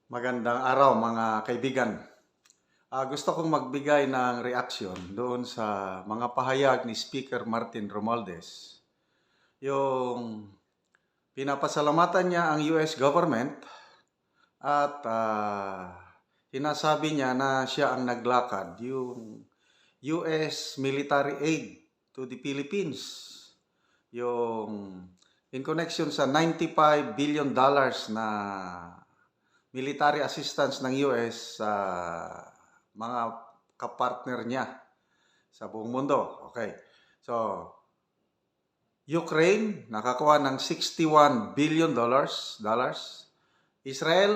Magandang araw mga kaibigan. Gusto kong magbigay ng reaksyon doon sa mga pahayag ni Speaker Martin Romualdez. Yung pinapasalamatan niya ang US government at sinasabi niya na siya ang naglakad yung US military aid to the Philippines. Yung in connection sa $95 billion na military assistance ng US sa mga kapartner niya sa buong mundo. Okay. So, Ukraine nakakuha ng $61 billion. Israel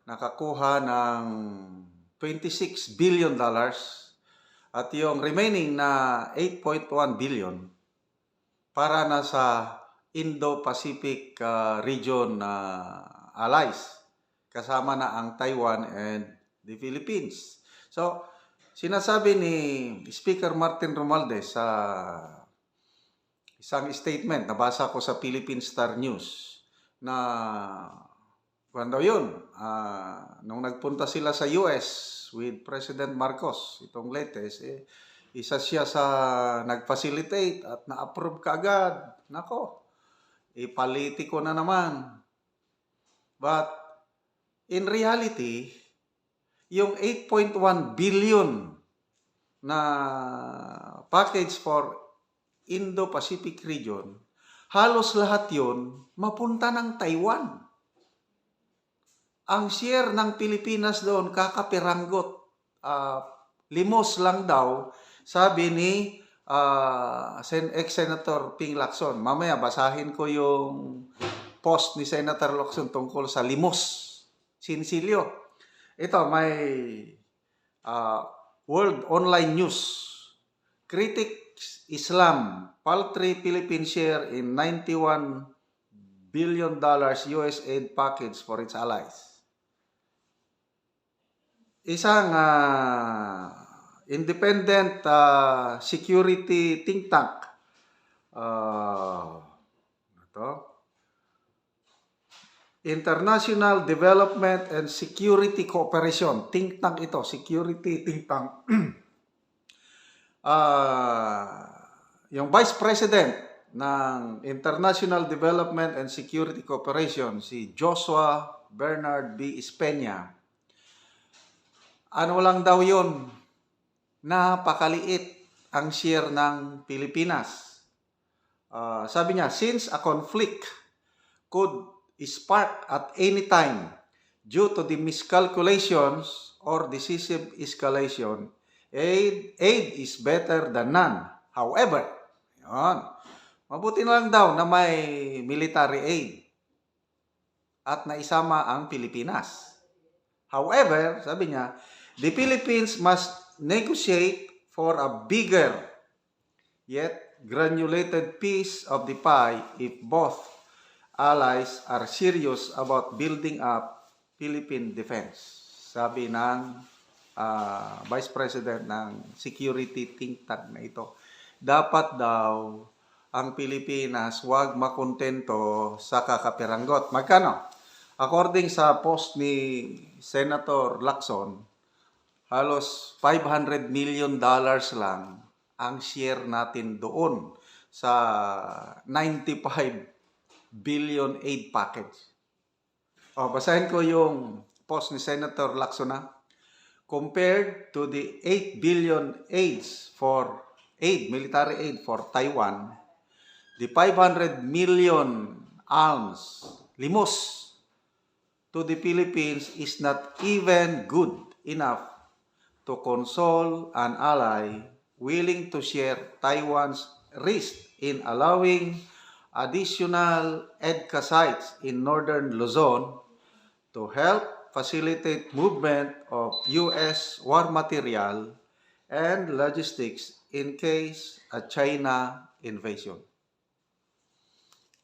nakakuha ng $26 billion. At yung remaining na 8.1 billion para na sa Indo-Pacific region na allies. Kasama na ang Taiwan and the Philippines. So, sinasabi ni Speaker Martin Romualdez sa isang statement, nabasa ko sa Philippine Star News, na kung daw yun, nung nagpunta sila sa US with President Marcos, itong latest, isa siya sa nag-facilitate at na-approve kaagad. Nako, politiko na naman. But, in reality, yung 8.1 billion na package for Indo-Pacific region, halos lahat yun mapunta ng Taiwan. Ang share ng Pilipinas doon kakapiranggot, limos lang daw, sabi ni ex-Senator Ping Lacson. Mamaya basahin ko yung post ni Senator Lacson tungkol sa limos. Sinsilyo. Ito, may World Online News. Critics Islam, paltry Philippine share in $91 billion US aid package for its allies. Isang independent security think tank. International Development and Security Cooperation. Think tank ito. Security think tank. Yung Vice President ng International Development and Security Cooperation, si Joshua Bernard B. Espeña. Ano lang daw yun? Napakaliit ang share ng Pilipinas. Sabi niya, since a conflict could spark at any time due to the miscalculations or decisive escalation, aid is better than none. However, yun, mabuti na lang daw na may military aid at naisama ang Pilipinas. However, sabi niya, the Philippines must negotiate for a bigger yet granulated piece of the pie if both allies are serious about building up Philippine defense. Sabi ng Vice President ng security think tank na ito. Dapat daw ang Pilipinas huwag makontento sa kakapiranggot. Magkano? According sa post ni Senator Lacson, halos $500 million lang ang share natin doon sa 95 billion aid package. Basahin ko yung post ni Senator Lacson. Compared to the 8 billion military aid for Taiwan, the 500 million alms, limos, to the Philippines is not even good enough to console an ally willing to share Taiwan's risk in allowing additional EDCA sites in northern Luzon to help facilitate movement of U.S. war material and logistics in case a China invasion.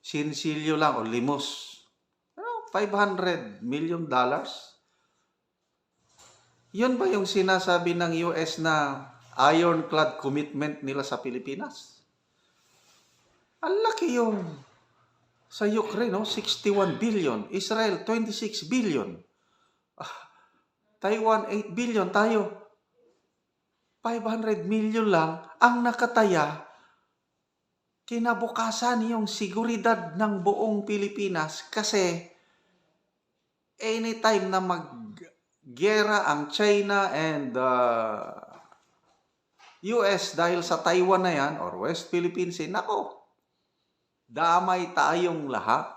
Sinsilyo lang o limos. $500 million? Yun ba yung sinasabi ng US na ironclad commitment nila sa Pilipinas? Ang laki yung sa Ukraine, 61 billion. Israel, 26 billion. Taiwan 8 billion, tayo 500 million lang ang nakataya. Kinabukasan yung seguridad ng buong Pilipinas kasi anytime na maggera ang China and US dahil sa Taiwan na yan or West Philippine Sea, nako, damay tayong lahat.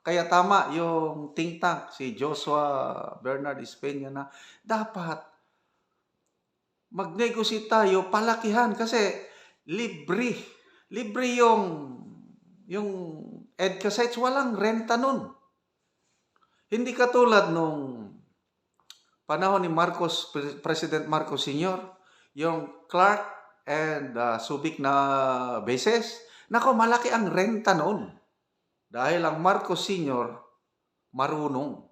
Kaya tama yung think tank, si Joshua Bernard Espeña, na dapat mag-negotiate tayo, palakihan kasi libre. Libre yung EDCA sites, walang renta nun. Hindi katulad nung panahon ni Marcos, President Marcos Sr., yung Clark and Subic na bases, nako, malaki ang renta noon. Dahil ang Marcos Sr. marunong.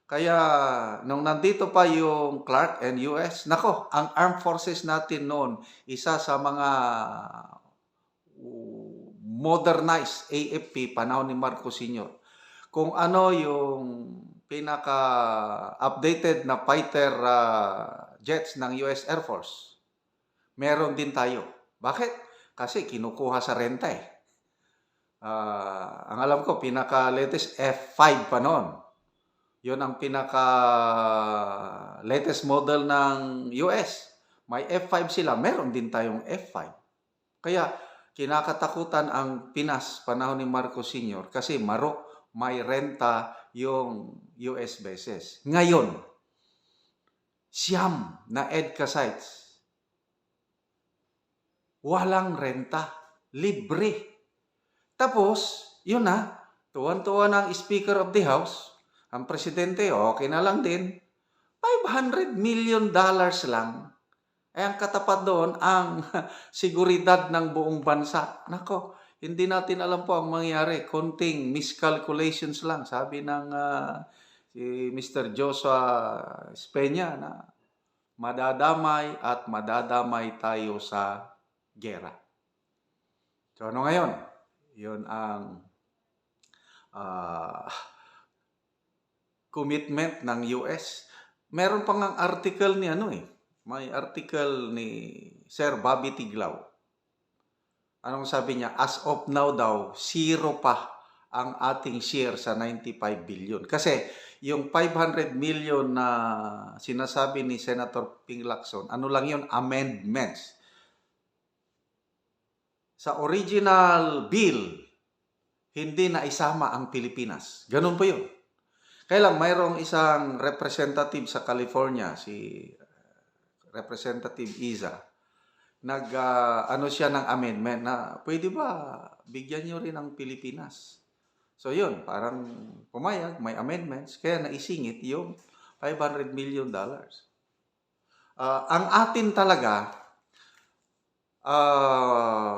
Kaya nung nandito pa yung Clark and US, nako, ang armed forces natin noon, isa sa mga modernized AFP panahon ni Marcos Sr. Kung ano yung pinaka-updated na fighter jets ng US Air Force, meron din tayo. Bakit? Kasi kinukuha sa renta eh. Ang alam ko, pinaka-latest F5 pa noon. Yun ang pinaka-latest model ng US. May F5 sila, meron din tayong F5. Kaya kinakatakutan ang Pinas panahon ni Marcos Sr. kasi may renta yung US bases. Ngayon, siyam na EDCA sites, walang renta, libre. Tapos, yun na, tuwan-tuwa ng Speaker of the House, ang presidente, okay na lang din, $500 million lang. Ay ang katapat doon ang seguridad ng buong bansa. Nako, hindi natin alam po ang mangyari. Konting miscalculations lang, sabi ng si Mr. Joshua Espeña, na madadamay at madadamay tayo sa gera. So ano ngayon? Yun ang commitment ng US. Meron pang ang article ni may article ni Sir Bobby Tiglao. Anong sabi niya? As of now daw, 0 pa ang ating share sa 95 billion. Kasi yung 500 million na sinasabi ni Senator Ping Lacson, ano lang yun? Amendments. Sa original bill, hindi na isama ang Pilipinas. Ganun po yun. Kaya lang, mayroong isang representative sa California, si Representative Iza, ano siya ng amendment na pwede ba bigyan nyo rin ang Pilipinas? So yun, parang pumayag, may amendments, kaya naisingit yung $500 million. Ang atin talaga,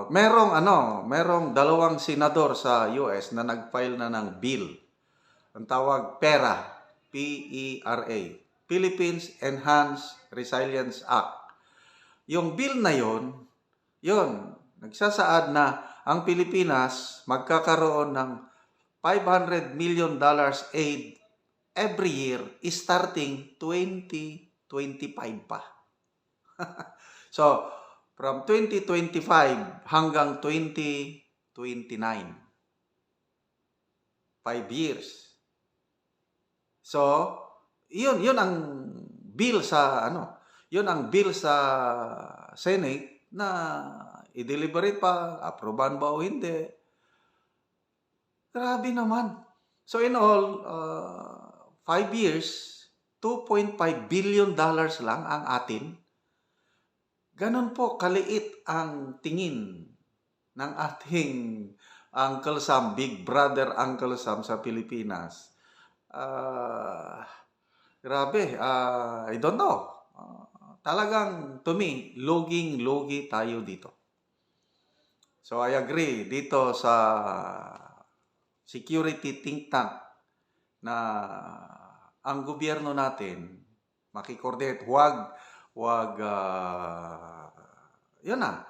merong dalawang senador sa US na nag-file na ng bill. Ang tawag PERA, P-E-R-A, Philippines Enhanced Resilience Act. Yung bill na yun, nagsasaad na ang Pilipinas magkakaroon ng $500 million aid every year starting 2025 pa. So, from 2025 hanggang 2029. 5 years. So, yun ang bill sa Senate na i-deliberate pa, aproban ba o hindi. Grabe naman. So in all, 5 years, $2.5 billion lang ang atin. Ganon po kaliit ang tingin ng ating Uncle Sam, Big Brother Uncle Sam sa Pilipinas. Grabe, I don't know. Talagang, to me, loging-logi tayo dito. So, I agree dito sa security think tank na ang gobyerno natin makikoordinate, yun na,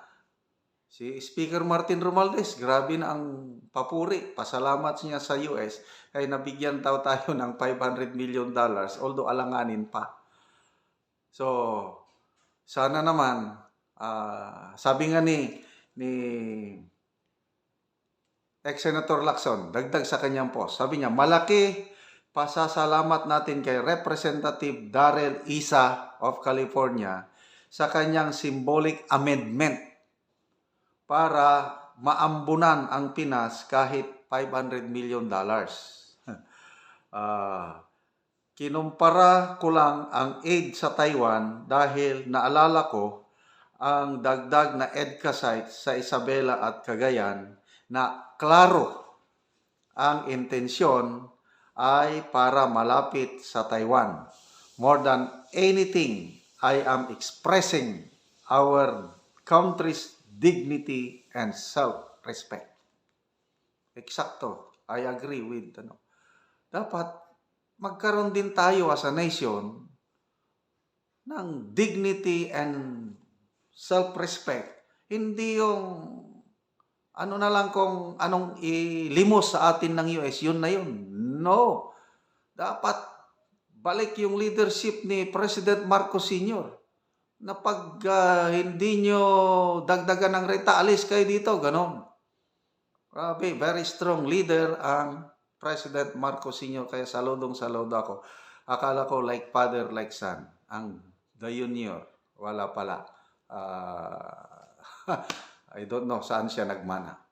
Si Speaker Martin Romualdez, grabe na ang papuri. Pasalamat niya sa US ay nabigyan tayo ng $500 million, although alanganin pa. So, sana naman, sabi nga ni ex-Senator Lacson, dagdag sa kanyang post, sabi niya, malaki pasasalamat natin kay Representative Darrell Issa of California sa kanyang symbolic amendment para maambunan ang Pinas kahit $500 million. Kinumpara ko lang ang aid sa Taiwan dahil naalala ko ang dagdag na EDCA sites sa Isabela at Cagayan na klaro ang intensyon ay para malapit sa Taiwan. More than anything, I am expressing our country's dignity and self-respect. Eksakto. I agree with dapat magkaroon din tayo as a nation ng dignity and self-respect. Hindi yung na lang kung anong ilimos sa atin ng US, yun na yun. No. Dapat balik yung leadership ni President Marcos Sr. na pag hindi nyo dagdagan ng renta, alis kayo dito, ganon. Grabe, very strong leader ang President Marcos Sr. Kaya saludong saludo ako. Akala ko like father, like son. Ang the junior, wala pala. I don't know saan siya nagmana.